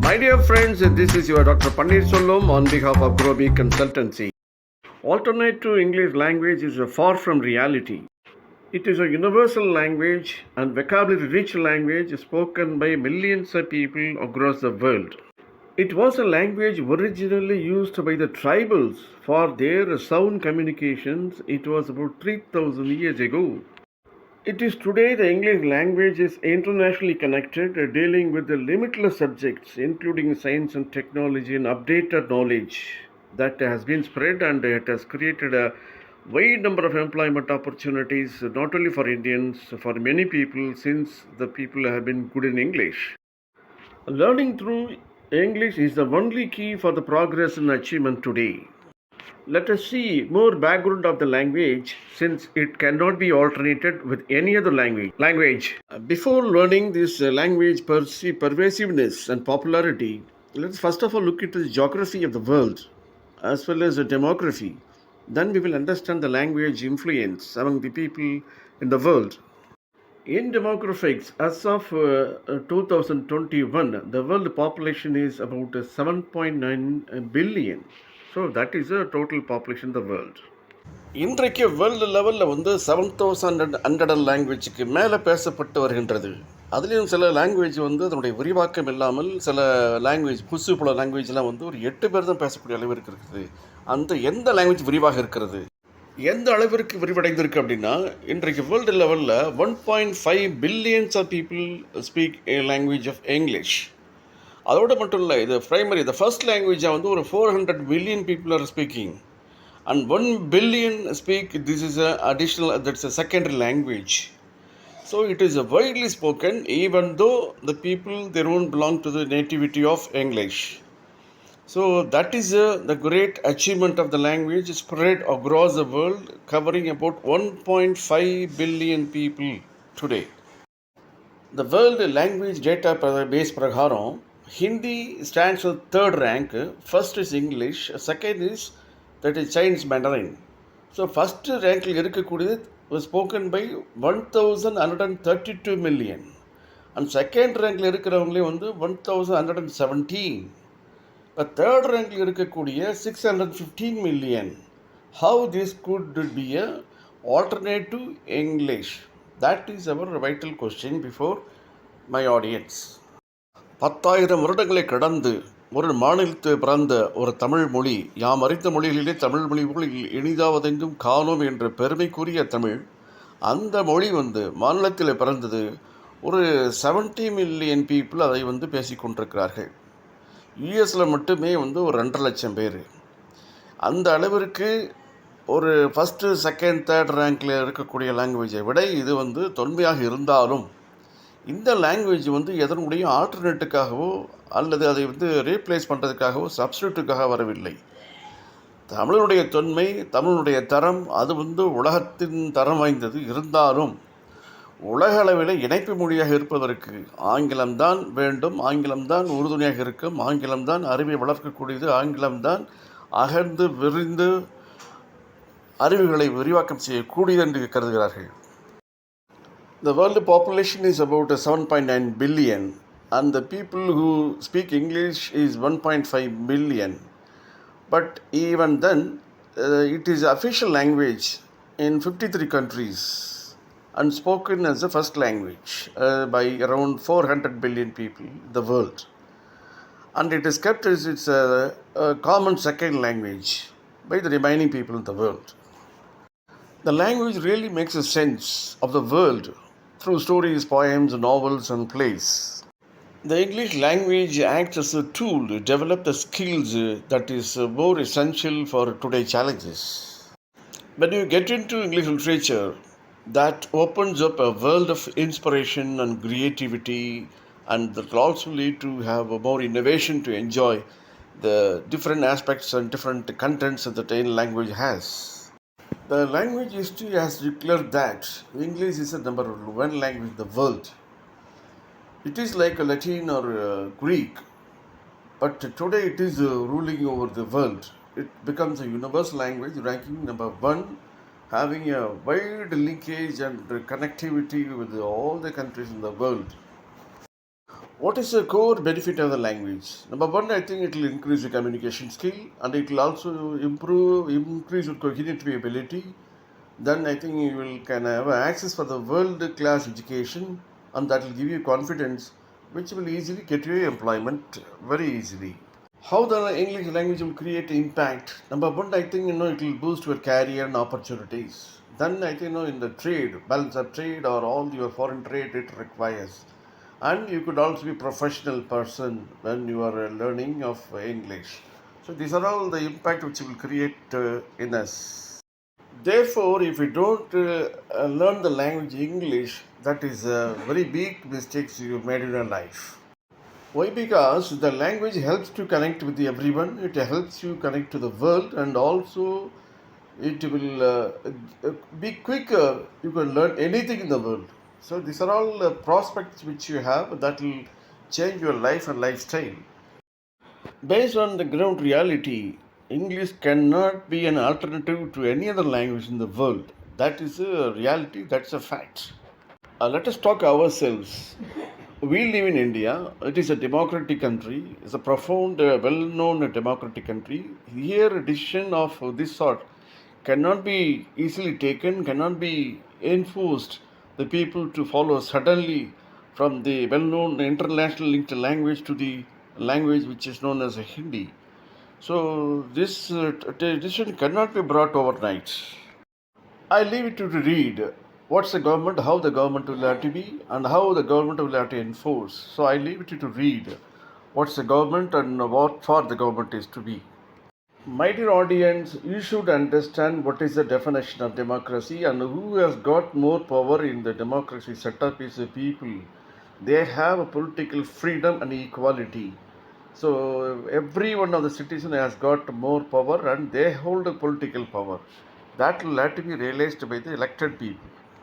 My dear friends, this is your Dr. Pannir Sollum on behalf of growbigconsultancy. Alternate to English language is far from reality. It is a universal language and vocabulary-rich language spoken by millions of people across the world. It was a language originally used by the tribals for their sound communications. It was about 3000 years ago. It is today the English language is internationally connected, dealing with the limitless subjects, including science and technology and updated knowledge that has been spread, and it has created a wide number of employment opportunities, not only for Indians, for many people, since the people have been good in English. Learning through English is the only key for the progress and achievement today. Let us see more background of the language, since it cannot be alternated with any other language. Before learning this language pervasiveness and popularity, let's first of all look at the geography of the world as well as the demography. Then we will understand the language influence among the people in the world. In demographics, as of 2021, the world population is about 7.9 billion. So that is the total population of the world. இன்றைக்கு world லெவலில் 7,100 லாங்குவேஜுக்கு மேலே பேசப்பட்டு வருகின்றது. அதுலேயும் சில language அதனுடைய விரிவாக்கம் இல்லாமல் சில லாங்குவேஜ் புதுசு லாங்குவேஜ்லாம் ஒரு 8 பேர் தான் பேசக்கூடிய அளவிற்கு இருக்குது. அந்த எந்த லாங்குவேஜ் விரிவாக இருக்கிறது, எந்த அளவிற்கு விரிவடைந்திருக்கு அப்படின்னா, இன்றைக்கு வேர்ல்டு லெவலில் 1.5 billions of people speak a language of English. அதோடு மட்டும் இல்லை, இது ப்ரைமரி, இந்த ஃபர்ஸ்ட் லாங்குவேஜாக ஒரு 400 billion people are speaking and 1 billion speak. This is a additional, that's a secondary language. So it is a widely spoken, even though the people, they don't belong to the nativity of English. So that is the great achievement of the language, spread across the world, covering about 1.5 billion people today. The world language database prakaram, Hindi stands for third rank. First is English, second is that is Chinese Mandarin. So first rank was spoken by 1,132 million, and second rank only 1,117. But third rank 615 million. How this could be a alternate to English? That is our vital question before my audience. 10,000 வருடங்களை கடந்து ஒரு மாநிலத்தில் பிறந்த ஒரு தமிழ் மொழி, யாம் அறிந்த மொழிகளிலே தமிழ் மொழி போல் இனிதாவதெங்கும் காணோம் என்ற பெருமைக்குரிய தமிழ், அந்த மொழி மாநிலத்தில் பிறந்தது. ஒரு 70 மில்லியன் பீப்புள் அதை பேசிக்கொண்டிருக்கிறார்கள். யூஎஸில் மட்டுமே ஒரு 2.5 லட்சம் பேர். அந்த அளவிற்கு ஒரு ஃபஸ்ட்டு, செகண்ட், தேர்ட் ரேங்கில் இருக்கக்கூடிய லாங்குவேஜை விட இது தொன்மையாக இருந்தாலும், இந்த லாங்குவேஜ் எதனுடைய ஆல்டர்னேட்டுக்காகவோ அல்லது அதை ரீப்ளேஸ் பண்ணுறதுக்காகவோ சப்ஸ்டியூட்டுக்காக வரவில்லை. தமிழனுடைய தொன்மை, தமிழனுடைய தரம், அது உலகத்தின் தரம் வாய்ந்தது. இருந்தாலும் உலக அளவில் இணைப்பு மொழியாக இருப்பதற்கு ஆங்கிலம்தான் வேண்டும், ஆங்கிலம்தான் உறுதுணையாக இருக்கும், ஆங்கிலம்தான் அறிவை வளர்க்கக்கூடியது, ஆங்கிலம்தான் அகர்ந்து விரிந்து அறிவுகளை விரிவாக்கம் செய்யக்கூடியது என்று கருதுகிறார்கள். The world population is about 7.9 billion, and the people who speak English is 1.5 billion. But even then, it is official language in 53 countries and spoken as the first language by around 400 billion people in the world. And it is kept as its a common second language by the remaining people in the world. The language really makes a sense of the world through stories, poems, novels, and plays. The English language acts as a tool to develop the skills that is more essential for today's challenges. When you get into English literature, that opens up a world of inspiration and creativity, and that will also lead to have more innovation to enjoy the different aspects and different contents that the language has. The language history has declared that English is the number one language in the world. It is like a Latin or Greek, but today it is ruling over the world. It becomes a universal language, ranking number 1, having a wide linkage and connectivity with all the countries in the world. What is the core benefit of the language? Number one, I think it will increase your communication skill and it will also increase your cognitive ability. Then I think you will can have access for the world class education and that will give you confidence which will easily get you employment very easily. How the English language will create impact? Number one, I think it will boost your career and opportunities. Then I think in the trade, balance of trade or all your foreign trade it requires, and you could also be professional person when you are learning of English. So these are all the impact which it will create in us. Therefore, if you don't learn the language English, that is a very big mistakes you made in your life. Why? Because the language helps to connect with everyone. It helps you connect to the world, and also it will be quicker. You can learn anything in the world. So these are all prospects which you have that will change your life and lifestyle. Based on the ground reality, English cannot be an alternative to any other language in the world. That is a reality. That's a fact. Let us talk ourselves. We live in India. It is a democratic country. It's a profound, well-known democratic country. Here, a decision of this sort cannot be easily taken, cannot be enforced. The people to follow suddenly from the well-known international linked language to the language which is known as Hindi. So this decision cannot be brought overnight. I leave it to read what's the government, how the government will have to be, and how the government will have to enforce. So I leave it to read what's the government and what for the government is to be. My dear audience, you should understand what is the definition of democracy and who has got more power in the democracy setup is the people. They have a political freedom and equality. So every one of the citizens has got more power and they hold a political power. That will have to be realized by the elected people.